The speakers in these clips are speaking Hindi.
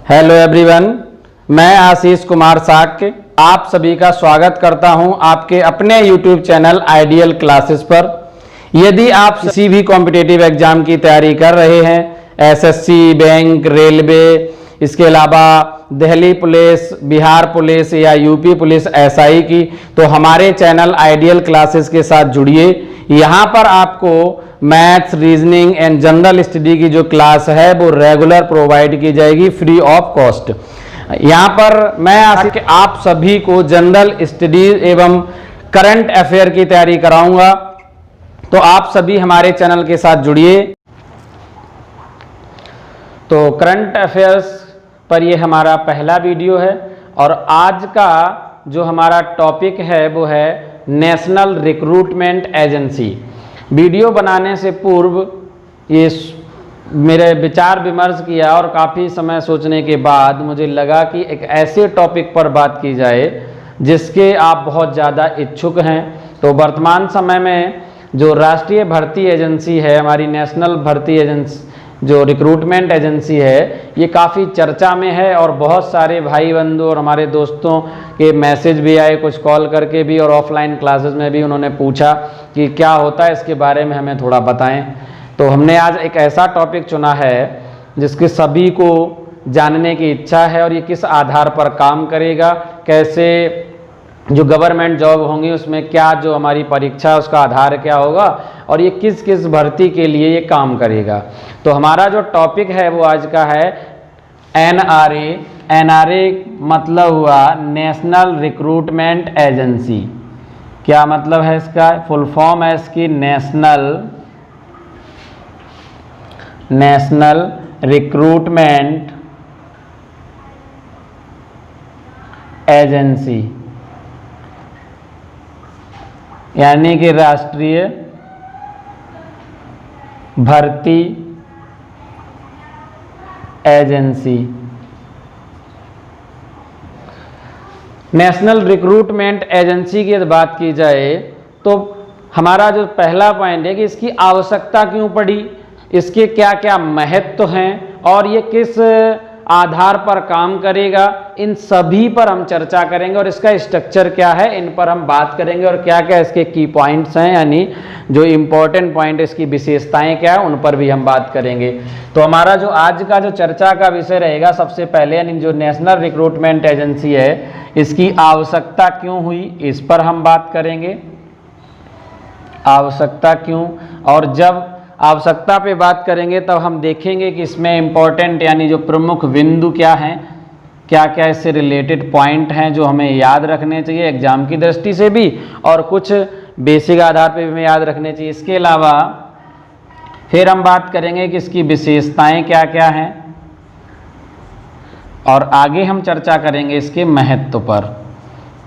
हेलो एवरीवन, मैं आशीष कुमार साक्य आप सभी का स्वागत करता हूं आपके अपने यूट्यूब चैनल आइडियल क्लासेस पर। यदि आप किसी भी कॉम्पिटिटिव एग्जाम की तैयारी कर रहे हैं, एसएससी, बैंक, रेलवे, इसके अलावा दिल्ली पुलिस, बिहार पुलिस या यूपी पुलिस एसआई की, तो हमारे चैनल आइडियल क्लासेस के साथ जुड़िए। यहाँ पर आपको maths, reasoning and general study की जो क्लास है वो रेगुलर प्रोवाइड की जाएगी फ्री ऑफ कॉस्ट। यहाँ पर मैं आप सभी को जनरल स्टडी एवं करंट अफेयर की तैयारी कराऊंगा, तो आप सभी हमारे चैनल के साथ जुड़िए। तो करंट अफेयर्स पर ये हमारा पहला वीडियो है और आज का जो हमारा टॉपिक है वो है नेशनल रिक्रूटमेंट एजेंसी। वीडियो बनाने से पूर्व ये मेरे विचार विमर्श किया और काफ़ी समय सोचने के बाद मुझे लगा कि एक ऐसे टॉपिक पर बात की जाए जिसके आप बहुत ज़्यादा इच्छुक हैं। तो वर्तमान समय में जो राष्ट्रीय भर्ती एजेंसी है, हमारी नेशनल भर्ती एजेंसी जो रिक्रूटमेंट एजेंसी है, ये काफ़ी चर्चा में है और बहुत सारे भाई बंधु और हमारे दोस्तों के मैसेज भी आए, कुछ कॉल करके भी और ऑफलाइन क्लासेस में भी उन्होंने पूछा कि क्या होता है, इसके बारे में हमें थोड़ा बताएं। तो हमने आज एक ऐसा टॉपिक चुना है जिसके सभी को जानने की इच्छा है और ये किस आधार पर काम करेगा, कैसे जो गवर्नमेंट जॉब होंगी उसमें क्या जो हमारी परीक्षा उसका आधार क्या होगा और ये किस किस भर्ती के लिए ये काम करेगा। तो हमारा जो टॉपिक है वो आज का है एनआरए। एनआरए मतलब हुआ नेशनल रिक्रूटमेंट एजेंसी। क्या मतलब है इसका? फुल फॉर्म है इसकी नेशनल रिक्रूटमेंट एजेंसी, यानी कि राष्ट्रीय भर्ती एजेंसी। नेशनल रिक्रूटमेंट एजेंसी की यदि बात की जाए तो हमारा जो पहला पॉइंट है कि इसकी आवश्यकता क्यों पड़ी, इसके क्या क्या महत्व हैं और ये किस आधार पर काम करेगा, इन सभी पर हम चर्चा करेंगे और इसका स्ट्रक्चर क्या है इन पर हम बात करेंगे और क्या क्या इसके की पॉइंट्स हैं, यानी जो इम्पोर्टेंट पॉइंट इसकी विशेषताएं क्या है उन पर भी हम बात करेंगे। तो हमारा जो आज का जो चर्चा का विषय रहेगा, सबसे पहले यानी जो नेशनल रिक्रूटमेंट एजेंसी है इसकी आवश्यकता क्यों हुई, इस पर हम बात करेंगे। आवश्यकता क्यों, और जब आवश्यकता पे बात करेंगे तब हम देखेंगे कि इसमें इम्पोर्टेंट यानी जो प्रमुख बिंदु क्या हैं, क्या क्या इससे रिलेटेड पॉइंट हैं जो हमें याद रखने चाहिए एग्जाम की दृष्टि से भी और कुछ बेसिक आधार पे भी हमें याद रखने चाहिए। इसके अलावा फिर हम बात करेंगे कि इसकी विशेषताएं क्या क्या हैं और आगे हम चर्चा करेंगे इसके महत्व पर,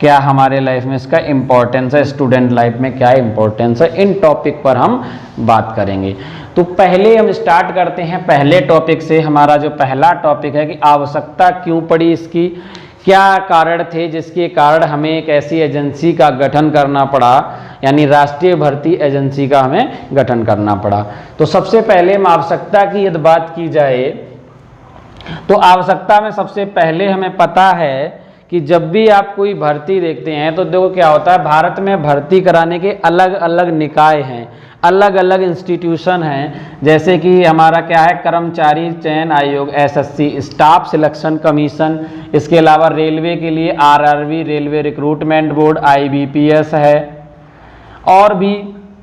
क्या हमारे लाइफ में इसका इम्पोर्टेंस है, स्टूडेंट लाइफ में क्या इम्पोर्टेंस है, इन टॉपिक पर हम बात करेंगे। तो पहले हम स्टार्ट करते हैं पहले टॉपिक से। हमारा जो पहला टॉपिक है कि आवश्यकता क्यों पड़ी, इसकी क्या कारण थे जिसके कारण हमें एक ऐसी एजेंसी का गठन करना पड़ा, यानी राष्ट्रीय भर्ती एजेंसी का हमें गठन करना पड़ा। तो सबसे पहले हम आवश्यकता की यदि बात की जाए तो आवश्यकता में सबसे पहले हमें पता है कि जब भी आप कोई भर्ती देखते हैं तो देखो क्या होता है, भारत में भर्ती कराने के अलग अलग निकाय हैं, अलग अलग इंस्टीट्यूशन हैं। जैसे कि हमारा क्या है, कर्मचारी चयन आयोग एसएससी, स्टाफ सिलेक्शन कमीशन, इसके अलावा रेलवे के लिए RRB railway recruitment board IBPS है और भी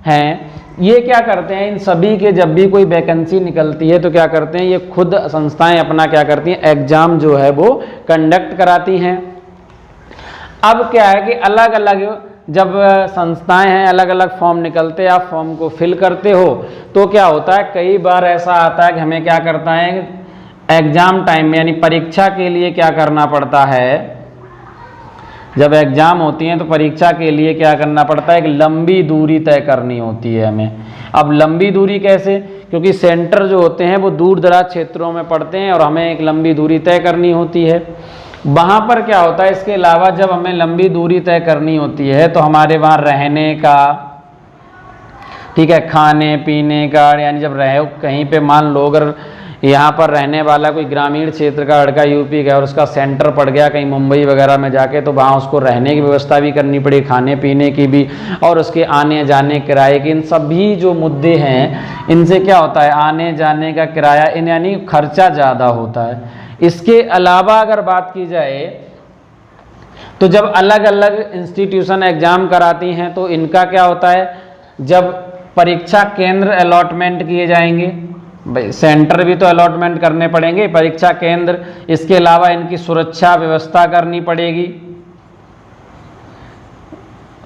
हैं। ये क्या करते हैं, इन सभी के जब भी कोई वैकेंसी निकलती है तो क्या करते हैं, ये खुद संस्थाएं अपना क्या करती हैं, एग्जाम जो है वो कंडक्ट कराती हैं। अब क्या है कि अलग अलग जब संस्थाएं हैं, अलग अलग फॉर्म निकलते हैं, आप फॉर्म को फिल करते हो तो क्या होता है, कई बार ऐसा आता है कि हमें क्या करता है एग्जाम टाइम में यानी परीक्षा के लिए क्या करना पड़ता है, जब एग्जाम होती हैं तो परीक्षा के लिए क्या करना पड़ता है, एक लंबी दूरी तय करनी होती है हमें। अब लंबी दूरी कैसे, क्योंकि सेंटर जो होते हैं वो दूर दराज क्षेत्रों में पड़ते हैं और हमें एक लंबी दूरी तय करनी होती है। वहाँ पर क्या होता है, इसके अलावा जब हमें लंबी दूरी तय करनी होती है तो हमारे वहाँ रहने का, ठीक है, खाने पीने का, यानी जब रहे कहीं पे मान लो अगर यहाँ पर रहने वाला कोई ग्रामीण क्षेत्र का लड़का यूपी का और उसका सेंटर पड़ गया कहीं मुंबई वगैरह में जाके, तो वहाँ उसको रहने की व्यवस्था भी करनी पड़ी, खाने पीने की भी, और उसके आने जाने किराए की, इन सभी जो मुद्दे हैं इनसे क्या होता है, आने जाने का किराया इन यानी खर्चा ज़्यादा होता है। इसके अलावा अगर बात की जाए तो जब अलग अलग इंस्टीट्यूशन एग्जाम कराती हैं तो इनका क्या होता है, जब परीक्षा केंद्र अलॉटमेंट किए जाएंगे, भाई सेंटर भी तो अलॉटमेंट करने पड़ेंगे, परीक्षा केंद्र, इसके अलावा इनकी सुरक्षा व्यवस्था करनी पड़ेगी,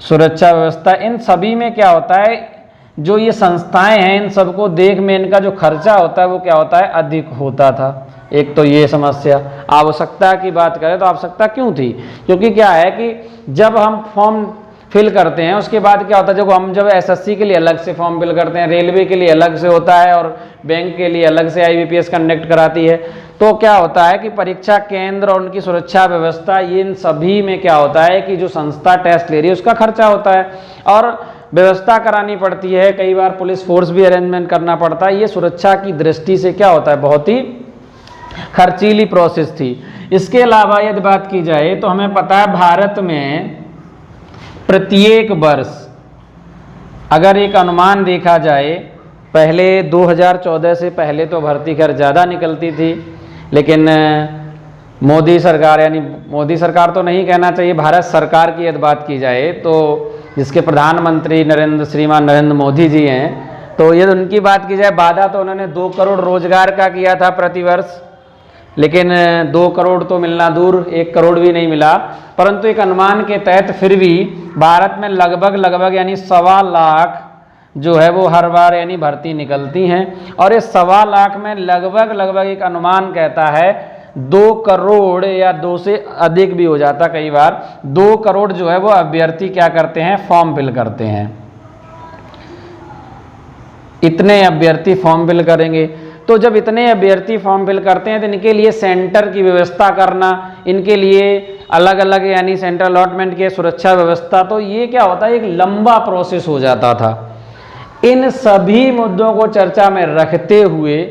सुरक्षा व्यवस्था, इन सभी में क्या होता है, जो ये संस्थाएं हैं इन सबको देख में इनका जो खर्चा होता है वो क्या होता है, अधिक होता था। एक तो ये समस्या। आवश्यकता की बात करें तो आवश्यकता क्यों थी, क्योंकि क्या है कि जब हम फॉर्म फिल करते हैं उसके बाद क्या होता है, जब एसएससी के लिए अलग से फॉर्म फिल करते हैं, रेलवे के लिए अलग से होता है और बैंक के लिए अलग से आईबीपीएस कंडक्ट कराती है, तो क्या होता है कि परीक्षा केंद्र और उनकी सुरक्षा व्यवस्था, ये इन सभी में क्या होता है कि जो संस्था टेस्ट ले रही है उसका खर्चा होता है और व्यवस्था करानी पड़ती है, कई बार पुलिस फोर्स भी अरेंजमेंट करना पड़ता है। ये सुरक्षा की दृष्टि से क्या होता है, बहुत ही खर्चीली प्रोसेस थी। इसके अलावा यदि बात की जाए तो हमें पता है भारत में प्रत्येक वर्ष अगर एक अनुमान देखा जाए, पहले 2014 से पहले तो भर्ती खैर ज़्यादा निकलती थी, लेकिन मोदी सरकार, यानी मोदी सरकार तो नहीं कहना चाहिए, भारत सरकार की यदि बात की जाए तो जिसके प्रधानमंत्री श्रीमान नरेंद्र मोदी जी हैं, तो यदि उनकी बात की जाए, वादा तो उन्होंने 2 करोड़ रोजगार का किया था प्रतिवर्ष, लेकिन 2 करोड़ तो मिलना दूर, 1 करोड़ भी नहीं मिला, परंतु एक अनुमान के तहत फिर भी भारत में लगभग यानी 1.25 लाख जो है वो हर बार यानी भर्ती निकलती हैं, और इस 1.25 लाख में लगभग एक अनुमान कहता है 2 करोड़ या 2 से अधिक भी हो जाता कई बार, 2 करोड़ जो है वो अभ्यर्थी क्या करते हैं, फॉर्म फिल करते हैं। इतने अभ्यर्थी फॉर्म फिल करेंगे, तो जब इतने अभ्यर्थी फॉर्म फिल करते हैं तो इनके लिए सेंटर की व्यवस्था करना, इनके लिए अलग अलग यानी सेंटर अलॉटमेंट की सुरक्षा व्यवस्था, तो ये क्या होता है, एक लंबा प्रोसेस हो जाता था। इन सभी मुद्दों को चर्चा में रखते हुए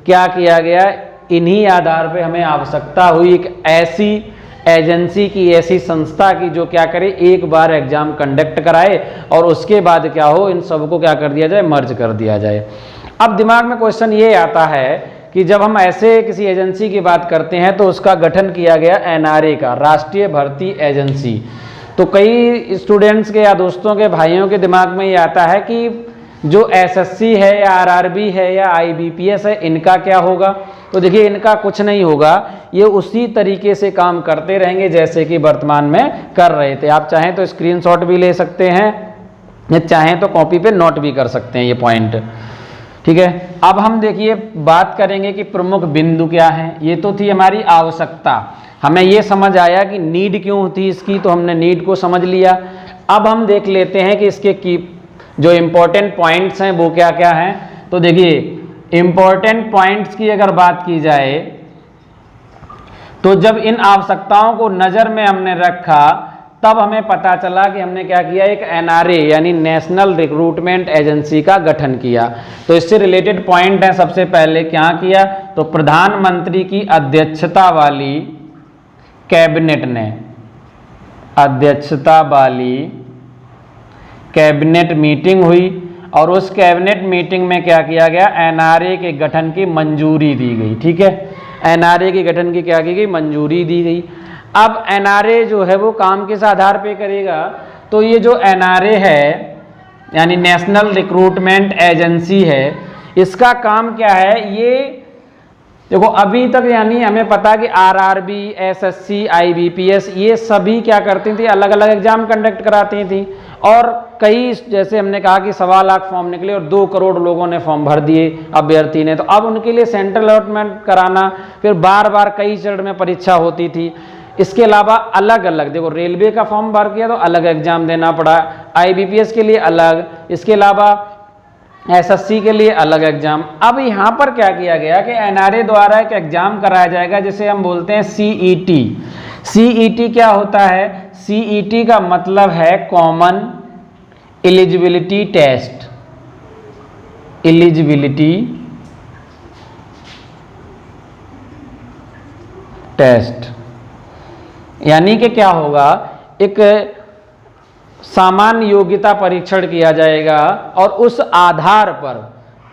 क्या किया गया, इन्हीं आधार पे हमें आवश्यकता हुई एक ऐसी एजेंसी की, ऐसी संस्था की जो क्या करे, एक बार एग्जाम कंडक्ट कराए और उसके बाद क्या हो, इन सबको क्या कर दिया जाए, मर्ज कर दिया जाए। अब दिमाग में क्वेश्चन ये आता है कि जब हम ऐसे किसी एजेंसी की बात करते हैं तो उसका गठन किया गया एनआरए का, राष्ट्रीय भर्ती एजेंसी। तो कई स्टूडेंट्स के या दोस्तों के भाइयों के दिमाग में ये आता है कि जो एसएससी है या आरआरबी है या आईबीपीएस है, इनका क्या होगा। तो देखिए, इनका कुछ नहीं होगा, ये उसी तरीके से काम करते रहेंगे जैसे कि वर्तमान में कर रहे थे। आप चाहें तो स्क्रीनशॉट भी ले सकते हैं या चाहें तो कॉपी पे नोट भी कर सकते हैं ये पॉइंट, ठीक है। अब हम देखिए बात करेंगे कि प्रमुख बिंदु क्या हैं। ये तो थी हमारी आवश्यकता, हमें ये समझ आया कि नीड क्यों थी इसकी, तो हमने नीड को समझ लिया। अब हम देख लेते हैं कि इसके की जो इम्पोर्टेंट पॉइंट्स हैं वो क्या क्या हैं। तो देखिए, इम्पोर्टेंट पॉइंट्स की अगर बात की जाए तो जब इन आवश्यकताओं को नज़र में हमने रखा तब हमें पता चला कि हमने क्या किया, एक एनआरए यानी नेशनल रिक्रूटमेंट एजेंसी का गठन किया। तो इससे रिलेटेड पॉइंट है, सबसे पहले क्या किया, तो प्रधानमंत्री की अध्यक्षता वाली कैबिनेट ने, अध्यक्षता वाली कैबिनेट मीटिंग हुई और उस कैबिनेट मीटिंग में क्या किया गया, एनआरए के गठन की मंजूरी दी गई। ठीक है, एनआरए के गठन की क्या की गई, मंजूरी दी गई। अब एनआरए जो है वो काम किस आधार पे करेगा, तो ये जो एनआरए है यानी नेशनल रिक्रूटमेंट एजेंसी है, इसका काम क्या है, ये देखो अभी तक यानी हमें पता कि आरआरबी, एसएससी, आईबीपीएस ये सभी क्या करती थी, अलग अलग एग्जाम कंडक्ट कराती थी और कई, जैसे हमने कहा कि 1.25 लाख फॉर्म निकले और 2 करोड़ लोगों ने फॉर्म भर दिए अभ्यर्थी ने। तो अब उनके लिए सेंट्रल अलॉटमेंट कराना, फिर बार बार कई चरण में परीक्षा होती थी। इसके अलावा अलग अलग, देखो रेलवे का फॉर्म भर किया तो अलग एग्जाम देना पड़ा, आईबीपीएस के लिए अलग, इसके अलावा एसएससी के लिए अलग एग्जाम। अब यहाँ पर क्या किया गया कि एनआरए द्वारा एक एग्जाम कराया जाएगा जिसे हम बोलते हैं सीईटी। सीईटी क्या होता है, सीईटी का मतलब है common eligibility test, eligibility test. यानी कि क्या होगा, एक सामान्य योग्यता परीक्षण किया जाएगा और उस आधार पर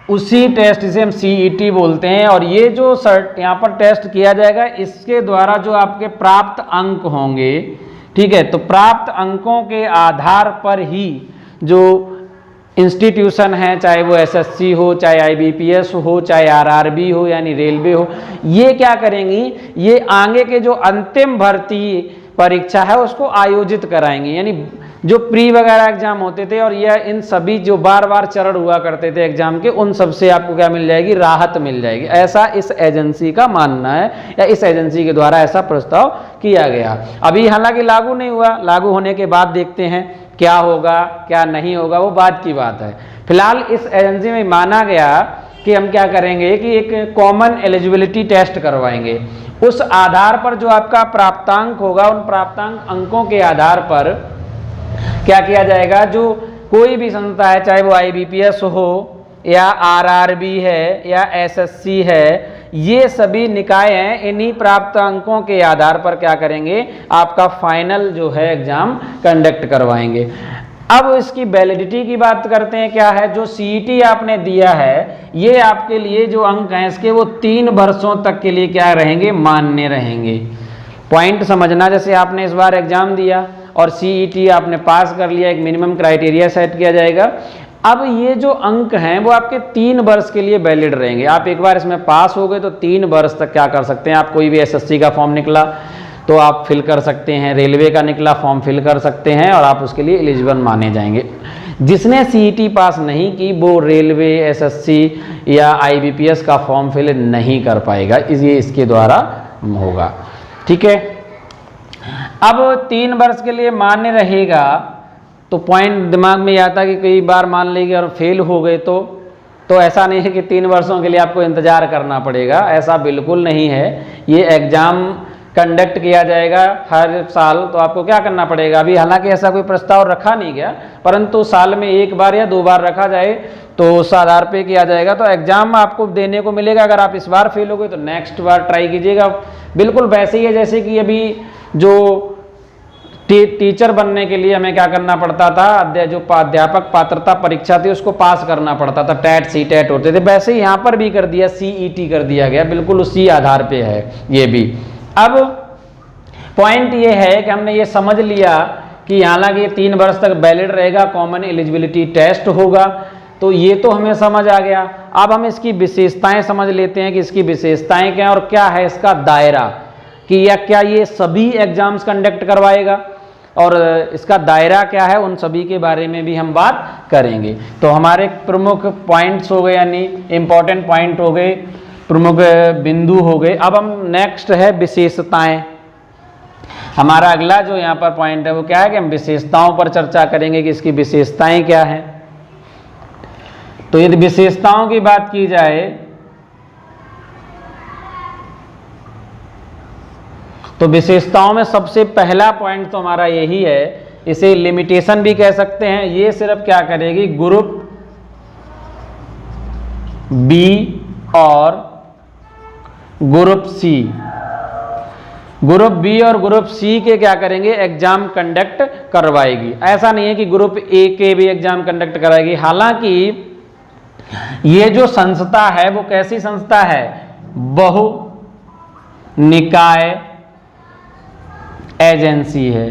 उसी टेस्ट, जिसे हम CET बोलते हैं, और ये जो यहाँ पर टेस्ट किया जाएगा, इसके द्वारा जो आपके प्राप्त अंक होंगे, ठीक है, तो प्राप्त अंकों के आधार पर ही जो इंस्टीट्यूशन है, चाहे वो SSC हो, चाहे IBPS हो, चाहे RRB हो यानी रेलवे हो, ये क्या करेंगी, ये आगे के जो अंतिम भर्ती परीक्षा है उसको आयोजित कराएंगे। यानी जो प्री वगैरह एग्जाम होते थे और यह इन सभी जो बार बार चरण हुआ करते थे एग्जाम के, उन सब से आपको क्या मिल जाएगी, राहत मिल जाएगी। ऐसा इस एजेंसी का मानना है, या इस एजेंसी के द्वारा ऐसा प्रस्ताव किया गया। अभी हालांकि लागू नहीं हुआ, लागू होने के बाद देखते हैं क्या होगा क्या नहीं होगा, वो बाद की बात है। फिलहाल इस एजेंसी में माना गया कि हम क्या करेंगे कि एक कॉमन एलिजिबिलिटी टेस्ट करवाएंगे। उस आधार पर जो आपका प्राप्तांक होगा, उन प्राप्तांक अंकों के आधार पर क्या किया जाएगा, जो कोई भी संस्था है, चाहे वो IBPS हो या RRB है या SSC है, ये सभी निकाय हैं, इन्हीं प्राप्त अंकों के आधार पर क्या करेंगे, आपका फाइनल जो है एग्जाम कंडक्ट करवाएंगे। अब इसकी वैलिडिटी की बात करते हैं, क्या है, जो CET आपने दिया है, ये आपके लिए जो अंक हैं इसके, वो 3 वर्षों तक के लिए क्या रहेंगे, मान्य रहेंगे। पॉइंट समझना, जैसे आपने इस बार एग्जाम दिया और CET आपने पास कर लिया, एक मिनिमम क्राइटेरिया सेट किया जाएगा। अब ये जो अंक हैं वो आपके 3 वर्ष के लिए वैलिड रहेंगे। आप एक बार इसमें पास हो गए तो 3 वर्ष तक क्या कर सकते हैं, आप कोई भी SSC का फॉर्म निकला तो आप फिल कर सकते हैं, रेलवे का निकला फॉर्म फिल कर सकते हैं और आप उसके लिए एलिजिबल माने जाएंगे। जिसने CET पास नहीं की वो रेलवे, SSC या IBPS का फॉर्म फिल नहीं कर पाएगा, ये इसके द्वारा होगा। ठीक है, अब 3 वर्ष के लिए मान्य रहेगा, तो पॉइंट दिमाग में आता कि कई बार मान लेंगे और फेल हो गए तो ऐसा नहीं है कि 3 वर्षों के लिए आपको इंतजार करना पड़ेगा, ऐसा बिल्कुल नहीं है। ये एग्जाम कंडक्ट किया जाएगा हर साल, तो आपको क्या करना पड़ेगा, अभी हालांकि ऐसा कोई प्रस्ताव रखा नहीं गया, परंतु साल में 1 बार या 2 बार रखा जाए तो उस आधार पे किया जाएगा। तो एग्जाम आपको देने को मिलेगा, अगर आप इस बार फेल हो गए तो नेक्स्ट बार ट्राई कीजिएगा। बिल्कुल वैसे ही है जैसे कि अभी जो टीचर बनने के लिए हमें क्या करना पड़ता था, जो अध्यापक पात्रता परीक्षा थी उसको पास करना पड़ता था, टैट CTET होते थे, वैसे ही यहाँ पर भी कर दिया, CET कर दिया गया, बिल्कुल उसी आधार पे है ये भी। अब पॉइंट ये है कि हमने ये समझ लिया कि हालांकि 3 वर्ष तक वैलिड रहेगा, कॉमन एलिजिबिलिटी टेस्ट होगा, तो ये तो हमें समझ आ गया। अब हम इसकी विशेषताएं समझ लेते हैं कि इसकी विशेषताएं क्या है और क्या है इसका दायरा, कि या क्या ये सभी एग्जाम्स कंडक्ट करवाएगा और इसका दायरा क्या है, उन सभी के बारे में भी हम बात करेंगे। तो हमारे प्रमुख पॉइंट्स हो गए, यानी इंपॉर्टेंट पॉइंट हो गए, प्रमुख बिंदु हो गए। अब हम नेक्स्ट है विशेषताएं। हमारा अगला जो यहाँ पर पॉइंट है वो क्या है कि हम विशेषताओं पर चर्चा करेंगे कि इसकी विशेषताएं क्या है। तो यदि विशेषताओं की बात की जाए तो विशेषताओं में सबसे पहला पॉइंट तो हमारा यही है, इसे लिमिटेशन भी कह सकते हैं। ये सिर्फ क्या करेगी, ग्रुप बी और ग्रुप सी, ग्रुप बी और ग्रुप सी के क्या करेंगे, एग्जाम कंडक्ट करवाएगी। ऐसा नहीं है कि ग्रुप ए के भी एग्जाम कंडक्ट कराएगी। हालांकि ये जो संस्था है वो कैसी संस्था है, बहु निकाय एजेंसी है।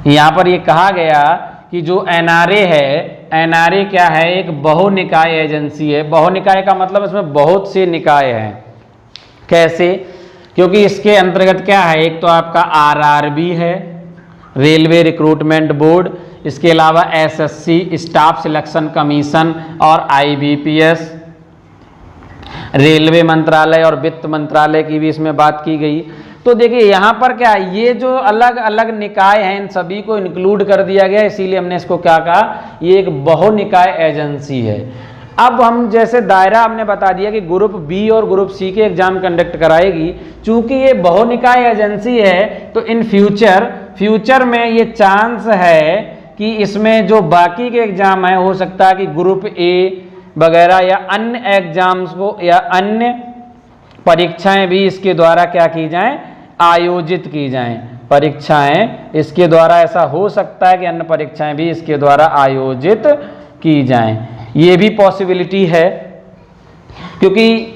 यहां पर ये कहा गया कि जो NRA है, NRA क्या है, एक बहुनिकाय एजेंसी है। बहुनिकाय का मतलब इसमें बहुत से निकाय हैं। कैसे, क्योंकि इसके अंतर्गत क्या है, एक तो आपका RRB है, रेलवे रिक्रूटमेंट बोर्ड, इसके अलावा SSC स्टाफ सिलेक्शन कमीशन और IBPS, रेलवे मंत्रालय और वित्त मंत्रालय की भी इसमें बात की गई। तो देखिए यहाँ पर क्या है, ये जो अलग अलग निकाय हैं इन सभी को इंक्लूड कर दिया गया, इसीलिए हमने इसको क्या कहा, ये एक बहुनिकाय एजेंसी है। अब हम जैसे दायरा हमने बता दिया कि ग्रुप बी और ग्रुप सी के एग्जाम कंडक्ट कराएगी। चूंकि ये बहुनिकाय एजेंसी है तो इन फ्यूचर में ये चांस है कि इसमें जो बाकी के एग्जाम है, हो सकता है कि ग्रुप ए वगैरह या अन्य एग्जाम्स को या अन्य परीक्षाएं भी इसके द्वारा क्या की जाएं, आयोजित की जाएं। परीक्षाएं इसके द्वारा, ऐसा हो सकता है कि अन्य परीक्षाएं भी इसके द्वारा आयोजित की जाएं। ये भी पॉसिबिलिटी है, क्योंकि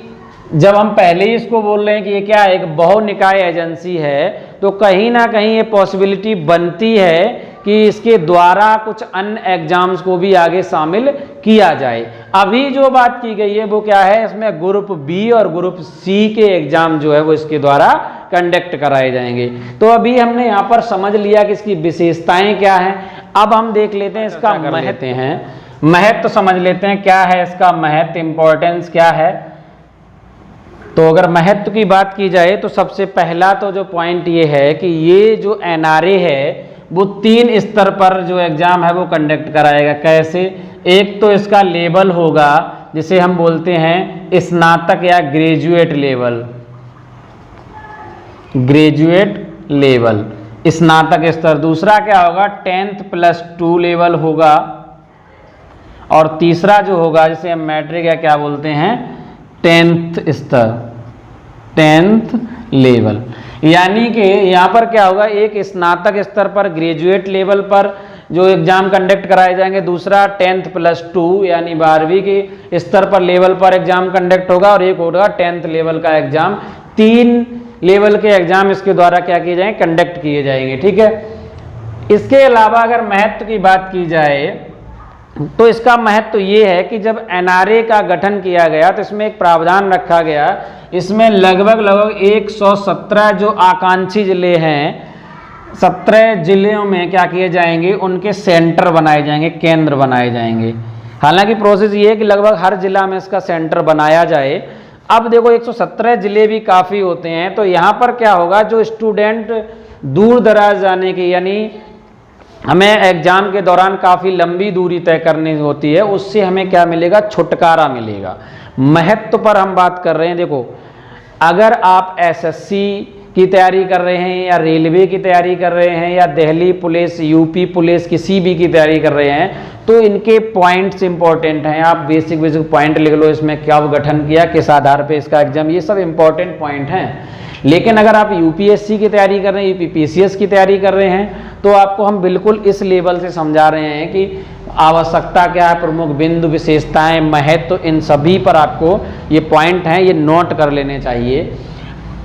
जब हम पहले ही इसको बोल रहे हैं कि ये क्या है, एक बहुनिकाय एजेंसी है, तो कहीं ना कहीं ये पॉसिबिलिटी बनती है कि इसके द्वारा कुछ अन्य एग्जाम्स को भी आगे शामिल किया जाए। अभी जो बात की गई है वो क्या है, इसमें ग्रुप बी और ग्रुप सी के एग्जाम जो है वो इसके द्वारा कंडक्ट कराए जाएंगे। तो अभी हमने यहाँ पर समझ लिया कि इसकी विशेषताएं क्या हैं। अब हम देख लेते हैं इसका महत्व समझ लेते हैं, क्या है इसका महत्व, इंपॉर्टेंस क्या है। तो अगर महत्व की बात की जाए तो सबसे पहला तो जो पॉइंट ये है कि ये जो एनआरए है वो 3 स्तर पर जो एग्जाम है वो कंडक्ट कराएगा। कैसे, एक तो इसका लेवल होगा जिसे हम बोलते हैं स्नातक या ग्रेजुएट लेवल, ग्रेजुएट लेवल स्नातक स्तर। दूसरा क्या होगा, 10th+2 लेवल होगा। और तीसरा जो होगा जिसे हम मैट्रिक या क्या बोलते हैं, 10th स्तर, 10th लेवल। यानी कि यहाँ पर क्या होगा, एक स्नातक स्तर पर ग्रेजुएट लेवल पर जो एग्जाम कंडक्ट कराए जाएंगे, दूसरा 10th+2 यानी 12वीं के स्तर पर लेवल पर एग्जाम कंडक्ट होगा, और एक होगा 10th लेवल का एग्जाम। 3 लेवल के एग्जाम इसके द्वारा क्या किए जाएंगे, कंडक्ट किए जाएंगे। ठीक है। इसके अलावा अगर महत्व की बात की जाए तो इसका महत्व ये है कि जब एनआरए का गठन किया गया तो इसमें एक प्रावधान रखा गया, इसमें लगभग 117 जो आकांक्षी जिले हैं, 17 जिलों में क्या किए जाएंगे, उनके सेंटर बनाए जाएंगे, केंद्र बनाए जाएंगे। हालांकि प्रोसेस ये है कि लगभग हर जिला में इसका सेंटर बनाया जाए। अब देखो 117 जिले भी काफ़ी होते हैं, तो यहाँ पर क्या होगा, जो स्टूडेंट दूर दराज जाने की, यानी हमें एग्जाम के दौरान काफ़ी लंबी दूरी तय करनी होती है, उससे हमें क्या मिलेगा, छुटकारा मिलेगा। महत्व पर हम बात कर रहे हैं। देखो, अगर आप एसएससी की तैयारी कर रहे हैं या रेलवे की तैयारी कर रहे हैं या दिल्ली पुलिस, यूपी पुलिस, किसी भी की तैयारी कर रहे हैं, तो इनके पॉइंट्स इंपॉर्टेंट हैं। आप बेसिक पॉइंट लिख लो, इसमें क्या गठन किया, किस आधार पे इसका एग्जाम, ये सब इंपॉर्टेंट पॉइंट हैं। लेकिन अगर आप यूपीएससी की तैयारी कर रहे हैं, यूपीपीसीएस की तैयारी कर रहे हैं, तो आपको हम बिल्कुल इस लेवल से समझा रहे हैं कि आवश्यकता क्या है, प्रमुख बिंदु, विशेषताएं, महत्व, इन सभी पर आपको ये पॉइंट हैं, ये नोट कर लेने चाहिए।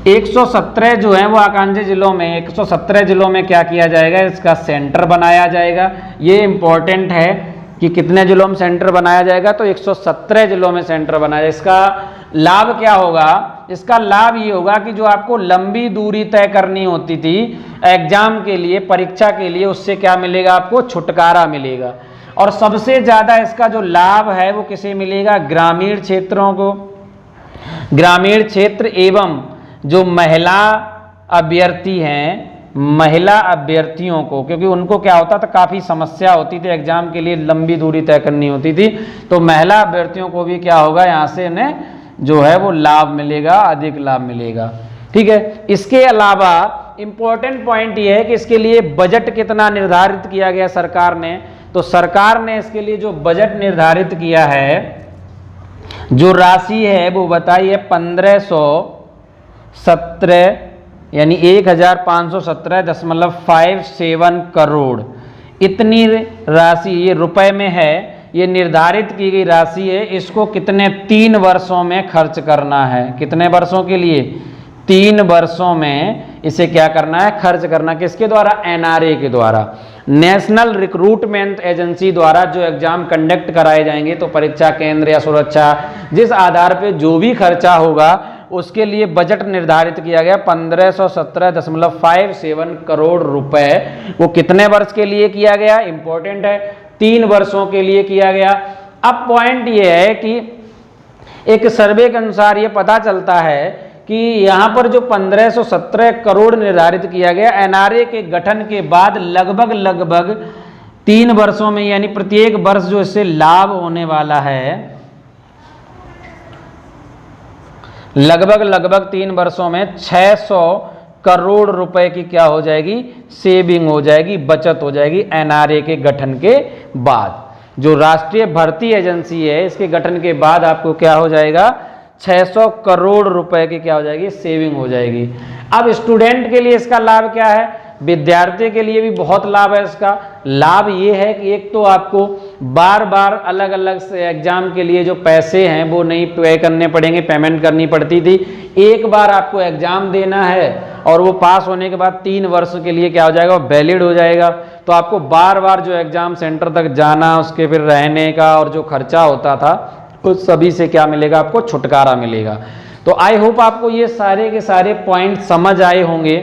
117 जो है वो आकांक्षी जिलों में, 117 जिलों में क्या किया जाएगा, इसका सेंटर बनाया जाएगा। ये इंपॉर्टेंट है कि कितने जिलों में सेंटर बनाया जाएगा, तो 117 जिलों में सेंटर बनाया। इसका लाभ क्या होगा, इसका लाभ ये होगा कि जो आपको लंबी दूरी तय करनी होती थी एग्जाम के लिए, परीक्षा के लिए, उससे क्या मिलेगा, आपको छुटकारा मिलेगा। और सबसे ज़्यादा इसका जो लाभ है वो किसे मिलेगा, ग्रामीण क्षेत्रों को, ग्रामीण क्षेत्र एवं जो महिला अभ्यर्थी हैं, महिला अभ्यर्थियों को, क्योंकि उनको क्या होता था, काफ़ी समस्या होती थी, एग्जाम के लिए लंबी दूरी तय करनी होती थी, तो महिला अभ्यर्थियों को भी क्या होगा, यहाँ से उन्हें जो है वो लाभ मिलेगा, अधिक लाभ मिलेगा। ठीक है। इसके अलावा इंपॉर्टेंट पॉइंट ये है कि इसके लिए बजट कितना निर्धारित किया गया सरकार ने, तो सरकार ने इसके लिए जो बजट निर्धारित किया है, जो राशि है वो बताइए 1517 यानी 1517.57 करोड़, इतनी राशि ये रुपए में है, ये निर्धारित की गई राशि है। इसको कितने 3 वर्षों में खर्च करना है, कितने वर्षों के लिए, 3 वर्षों में इसे क्या करना है, खर्च करना। किसके द्वारा, एनआरए के द्वारा, नेशनल रिक्रूटमेंट एजेंसी द्वारा जो एग्जाम कंडक्ट कराए जाएंगे, तो परीक्षा केंद्र या सुरक्षा, जिस आधार पे जो भी खर्चा होगा उसके लिए बजट निर्धारित किया गया 1517.57 करोड़ रुपए। वो कितने वर्ष के लिए किया गया, इंपॉर्टेंट है, 3 वर्षों के लिए किया गया। अब पॉइंट ये है कि एक सर्वे के अनुसार ये पता चलता है कि यहाँ पर जो 1517 करोड़ निर्धारित किया गया, एनआरए के गठन के बाद लगभग 3 वर्षों में, यानी प्रत्येक वर्ष जो इससे लाभ होने वाला है, लगभग 3 वर्षों में 600 करोड़ रुपए की क्या हो जाएगी, सेविंग हो जाएगी, बचत हो जाएगी एनआरए के गठन के बाद। जो राष्ट्रीय भर्ती एजेंसी है, इसके गठन के बाद आपको क्या हो जाएगा, 600 करोड़ रुपए की क्या हो जाएगी, सेविंग हो जाएगी। अब स्टूडेंट के लिए इसका लाभ क्या है, विद्यार्थी के लिए भी बहुत लाभ है। इसका लाभ ये है कि एक तो आपको बार बार अलग अलग से एग्जाम के लिए जो पैसे हैं वो नहीं पे करने पड़ेंगे, पेमेंट करनी पड़ती थी। एक बार आपको एग्जाम देना है और वो पास होने के बाद 3 वर्ष के लिए क्या हो जाएगा, वैलिड हो जाएगा। तो आपको बार बार जो एग्जाम सेंटर तक जाना, उसके फिर रहने का और जो खर्चा होता था उस सभी से क्या मिलेगा, आपको छुटकारा मिलेगा। तो आई होप आपको ये सारे के सारे पॉइंट समझ आए होंगे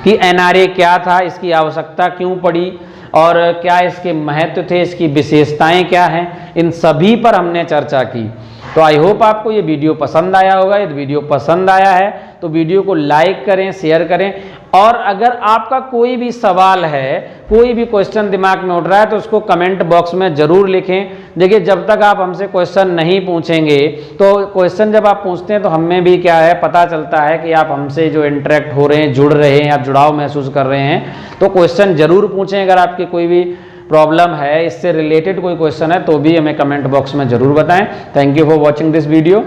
कि एनआरए क्या था, इसकी आवश्यकता क्यों पड़ी और क्या इसके महत्व थे, इसकी विशेषताएं क्या हैं, इन सभी पर हमने चर्चा की। तो आई होप आपको ये वीडियो पसंद आया होगा। यदि वीडियो पसंद आया है तो वीडियो को लाइक करें, शेयर करें, और अगर आपका कोई भी सवाल है, कोई भी क्वेश्चन दिमाग में उठ रहा है तो उसको कमेंट बॉक्स में ज़रूर लिखें। देखिए, जब तक आप हमसे क्वेश्चन नहीं पूछेंगे, तो क्वेश्चन जब आप पूछते हैं तो हमें भी क्या है, पता चलता है कि आप हमसे जो इंटरेक्ट हो रहे हैं, जुड़ रहे हैं, आप जुड़ाव महसूस कर रहे हैं। तो क्वेश्चन ज़रूर पूछें। अगर आपकी कोई भी प्रॉब्लम है, इससे रिलेटेड कोई क्वेश्चन है तो भी हमें कमेंट बॉक्स में ज़रूर बताएं। Thank you for watching this video.